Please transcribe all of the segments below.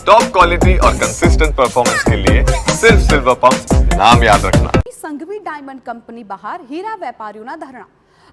Top quality और consistent performance के लिए सिर्फ सिल्वर पंप नाम याद रखना। સંઘવી ડાયમંડ કંપની બહાર હીરા વેપારીઓના ધરણા.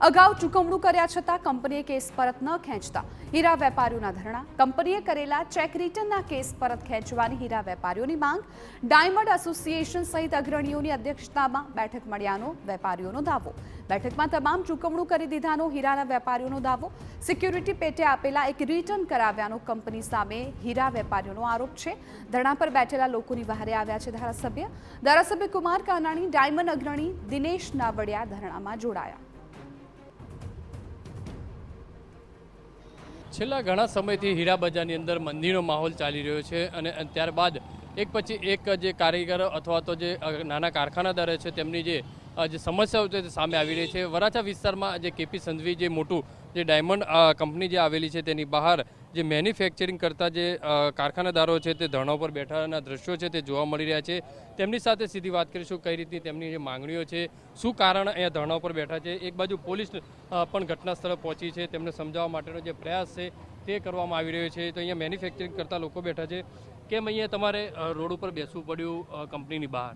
અગાઉ ચૂકવણું કર્યા છતાં કંપનીએ કેસ પરત ન ખેંચતા હીરા વેપારીઓના ધરણા. કંપનીએ કરેલા ચેક રિટર્નના કેસ પરત ખેંચવાની હીરા વેપારીઓની માંગ. ડાયમંડ એસોસિએશન સહિત અગ્રણીઓની અધ્યક્ષતામાં બેઠક મળ્યાનો વેપારીઓનો દાવો. બેઠકમાં તમામ ચૂકવણું કરી દીધાનો હીરાના વેપારીઓનો દાવો. સિક્યુરિટી પેટે આપેલા એક રિટર્ન કરાવ્યાનો કંપની સામે હીરા વેપારીઓનો આરોપ છે. ધરણા પર બેઠેલા લોકોની વહારે આવ્યા છે ધારાસભ્ય કુમાર કાનાણી. ડાયમંડ અગ્રણી દિનેશ નાવડિયા ધરણામાં જોડાયા. છેલ્લા ઘણા સમયથી હીરા બજારની અંદર મંદીનો માહોલ ચાલી રહ્યો છે અને ત્યારબાદ એક પછી એક જે કારીગરો અથવા તો જે નાના કારખાનાદારો છે તેમની જે સમસ્યાઓ છે તે સામે આવી રહી છે. વરાછા વિસ્તારમાં જે કેપી સંઘવી જે મોટું જે ડાયમંડ કંપની જે આવેલી છે તેની બહાર જે મેન્યુફેક્ચરિંગ કરતા જે કારખાનાદારો છે તે ધરણા પર બેઠાના દ્રશ્યો છે તે જોવા મળી રહ્યા છે. તેમની સાથે સીધી વાત કરીશું કઈ રીતની તેમની જે માંગણીઓ છે, શું કારણ અહીંયા ધરણા પર બેઠા છે. એક બાજુ પોલીસ પણ ઘટના સ્થળે પહોંચી છે, તેમને સમજાવવા માટેનો જે પ્રયાસ છે તે કરવામાં આવી રહ્યો છે. તો અહીંયા મેન્યુફેક્ચરિંગ કરતા લોકો બેઠા છે. કેમ અહીંયા તમારે રોડ ઉપર બેસવું પડ્યું કંપનીની બહાર?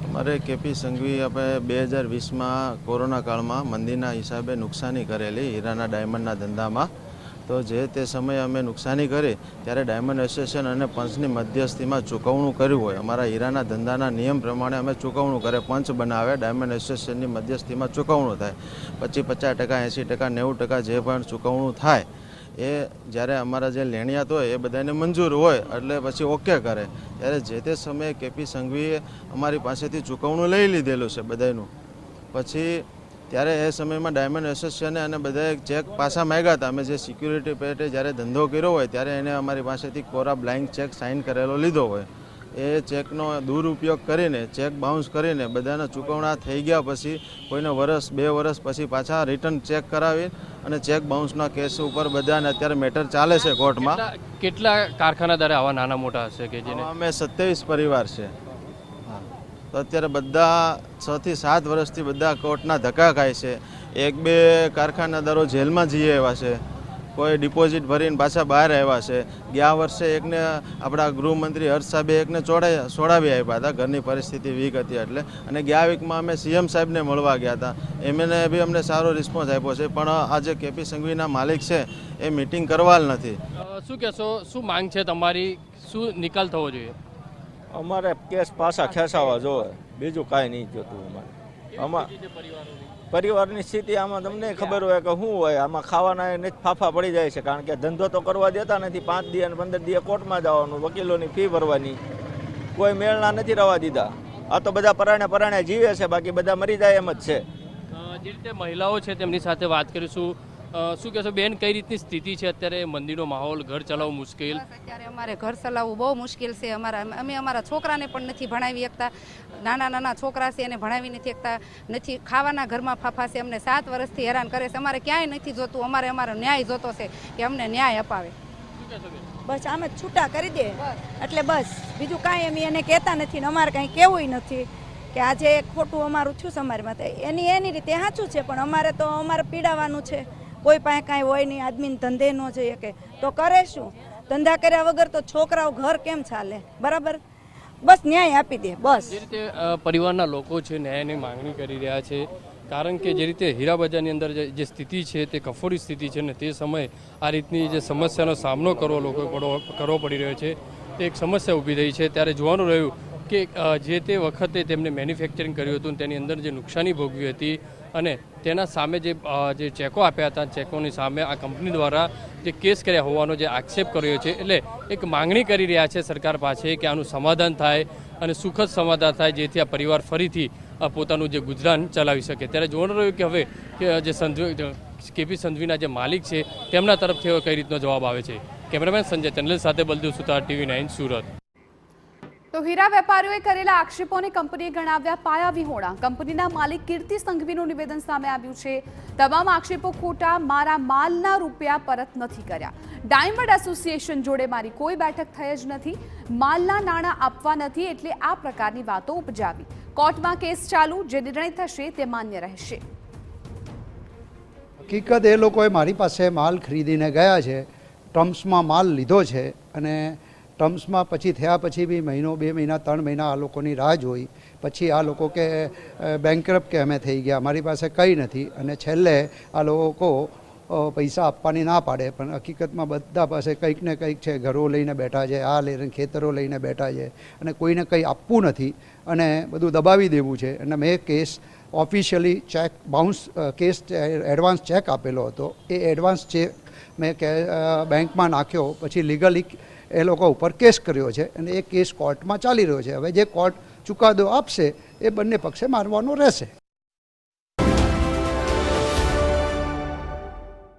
અમારે કેપી સંઘવી આપણે 2020માં કોરોના કાળમાં મંદીના હિસાબે નુકસાની કરેલી હીરાના ડાયમંડના ધંધામાં. તો જે તે સમયે અમે નુકસાની કરી ત્યારે ડાયમંડ એસોસિએશન અને પંચની મધ્યસ્થીમાં ચૂકવણું કર્યું હોય. અમારા હીરાના ધંધાના નિયમ પ્રમાણે અમે ચૂકવણું કરે, પંચ બનાવે, ડાયમંડ એસોસિએશનની મધ્યસ્થીમાં ચૂકવણું થાય. પછી 50%, 80%, 90% જે પણ ચૂકવણું થાય એ જ્યારે અમારા જે લેણિયાત હોય એ બધાને મંજૂર હોય એટલે પછી ઓકે કરે. ત્યારે જે તે સમયે કેપી સંઘવીએ અમારી પાસેથી ચૂકવણું લઈ લીધેલું છે બધાનું. પછી ત્યારે એ સમયમાં ડાયમંડ એસોસિએશને અને બધાએ ચેક પાછા માંગ્યા હતા. અમે જે સિક્યુરિટી પેટે જ્યારે ધંધો કર્યો હોય ત્યારે એને અમારી પાસેથી કોરા બ્લાઇન્ક ચેક સાઇન કરેલો લીધો હોય. એ ચેકનો દુરુપયોગ કરીને, ચેક બાઉન્સ કરીને બધાના ચૂકવણા થઈ ગયા પછી કોઈને વર્ષ 2 વર્ષ પછી પાછા રિટર્ન ચેક કરાવી અને ચેક બાઉન્સના કેસ ઉપર બધાને અત્યારે મેટર ચાલે છે કોર્ટમાં. કેટલા કારખાનાદાર આવા નાના મોટા હશે કે જેને? અમે 27 પરિવાર છે. તો અત્યારે બધા 6 થી 7 વર્ષથી બધા કોર્ટના ધક્કા ખાય છે. 1-2 કારખાનાદારો જેલમાં જઈ આવ્યા છે, કોઈ ડિપોઝિટ ભરીને પાછા બહાર આવ્યા છે. ગયા વર્ષે એકને આપણા ગૃહમંત્રી હર્ષ સાહેબે એકને છોડાવી આપ્યા હતા, ઘરની પરિસ્થિતિ વીક હતી એટલે. અને ગયા વીકમાં અમે સીએમ સાહેબને મળવા ગયા હતા, એમને બી અમને સારો રિસ્પોન્સ આપ્યો છે. પણ આજે કેપી સંઘવીના માલિક છે એ મિટિંગ કરવાલ નથી. શું કહેશો, શું માંગ છે તમારી, શું નિકાલ થવો જોઈએ? અમારે કેસ પાછા ખેંચાવા જોવે, બીજું કાંઈ નહીં જોતું. અમારે પરિવારની સ્થિતિ આમાં તમને ખબર હોય કે શું હોય, આમાં ખાવાના ને ફાફા પડી જાય છે. કારણ કે ધંધો તો કરવા દેતા નથી. 5 દી અને 15 દી કોર્ટમાં જવાનું, વકીલોની ફી ભરવાની, કોઈ મેળના નથી રવા દીધા. આ તો બધા પરાણે જીવે છે, બાકી બધા મરી જાય એમ જ છે. જે રીતે મહિલાઓ છે તેમની સાથે વાત કરીશું. શું કહેશો બેન, કઈ રીતની સ્થિતિ છે અત્યારે? મંદીનો માહોલ, ઘર ચલાવવું મુશ્કેલ. અત્યારે અમારે ઘર ચલાવવું બહુ મુશ્કેલ છે. અમે અમારા છોકરાને પણ નથી ભણાવી શકતા. નાના છોકરા છે એને ભણાવી નથી શકતા. નથી ખાવાના ઘરમાં ફાફા છે. અમને 7 વર્ષથી હેરાન કરે છે. અમારે ક્યાંય નથી જોતું, અમારો ન્યાય જોતો છે કે અમને ન્યાય અપાવે. બસ આમ જ છૂટા કરી દે એટલે બસ, બીજું કાંઈ અમે એને કહેતા નથી ને અમારે કાંઈ કહેવું નથી કે આજે ખોટું અમારું થયું છે અમારી માથે. એની રીતે સાચું છે, પણ અમારે તો પીડાવાનું છે. કોઈ પાસે કાંઈ હોય નહીં, આદમીને ધંધે ન જઈએ કે તો કરે શું? ધંધા કર્યા વગર તો છોકરાઓ ઘર કેમ ચાલે? બરાબર, બસ ન્યાય આપી દે બસ. જે રીતે પરિવારના લોકો છે ન્યાયની માંગણી કરી રહ્યા છે, કારણ કે જે રીતે હીરા બજારની અંદર જે સ્થિતિ છે તે કફોડી સ્થિતિ છે ને તે સમયે આ રીતની જે સમસ્યાનો સામનો કરવો પડી રહ્યો છે, તે એક સમસ્યા ઊભી થઈ છે. ત્યારે જોવાનું રહ્યું કે જે તે વખતે તેમને મેન્યુફેક્ચરિંગ કર્યું હતું તેની અંદર જે નુકસાની ભોગવી હતી અને તેના સામે જે ચેકો આપ્યા હતા, ચેકોની સામે આ કંપની દ્વારા જે કેસ કર્યા હોવાનો જે આક્ષેપ કર્યો છે. એટલે એક માંગણી કરી રહ્યા છે સરકાર પાસે કે આનું સમાધાન થાય અને સુખદ સમાધાન થાય, જેથી આ પરિવાર ફરીથી પોતાનું જે ગુજરાન ચલાવી શકે. ત્યારે જોવાનું રહ્યું કે હવે જે કેપી સંઘવીના જે માલિક છે તેમના તરફથી કઈ રીતનો જવાબ આવે છે. કેમેરામેન સંજય ચંદલ સાથે બલદેવ સુતાર, TV9 સુરત. તો હીરા વેપારીઓએ કરેલા આક્ષેપોને કંપનીએ ગણાવ્યા પાયાવિહોણા. કંપનીના માલિક કીર્તિ સંઘવીનું નિવેદન સામે આવ્યું છે. તમામ આક્ષેપો ખોટા, મારા માલના રૂપિયા પરત નથી કર્યા. ડાયમંડ એસોસિએશન જોડે મારી કોઈ બેઠક થઈ જ નથી. માલના નાણાં આપવા નથી એટલે આ પ્રકારની વાતો ઉપજાવી. કોર્ટમાં કેસ ચાલુ, જે નિર્ણય થશે તે માન્ય રહેશે. હકીકત એ લોકોએ મારી પાસે માલ ખરીદીને ગયા છે, ટર્મ્સમાં માલ લીધો છે અને ટર્મ્સમાં પછી થયા પછી બી મહિનો 2 મહિના 3 મહિના આ લોકોની રાહ જોઈ, પછી આ લોકો કે બેંકરપ્ટ કે અમે થઈ ગયા, અમારી પાસે કંઈ નથી, અને છેલ્લે આ લોકો પૈસા આપવાની ના પાડે, પણ હકીકતમાં બધા પાસે કંઈક ને કંઈક છે, ઘરો લઈને બેઠા છે, આ લઈને ખેતરો લઈને બેઠા છે, અને કોઈને કંઈ આપવું નથી અને બધું દબાવી દેવું છે. અને મેં case officially check bounce case advance check આપેલો હતો, એ એડવાન્સ ચેક મેં બેંકમાં નાખ્યો, પછી લીગલી એ લોકો ઉપર કેસ કર્યો છે અને એ કેસ કોર્ટમાં ચાલી રહ્યો છે. હવે જે કોર્ટ ચુકાદો આપશે એ બંને પક્ષે માનવાનો રહેશે.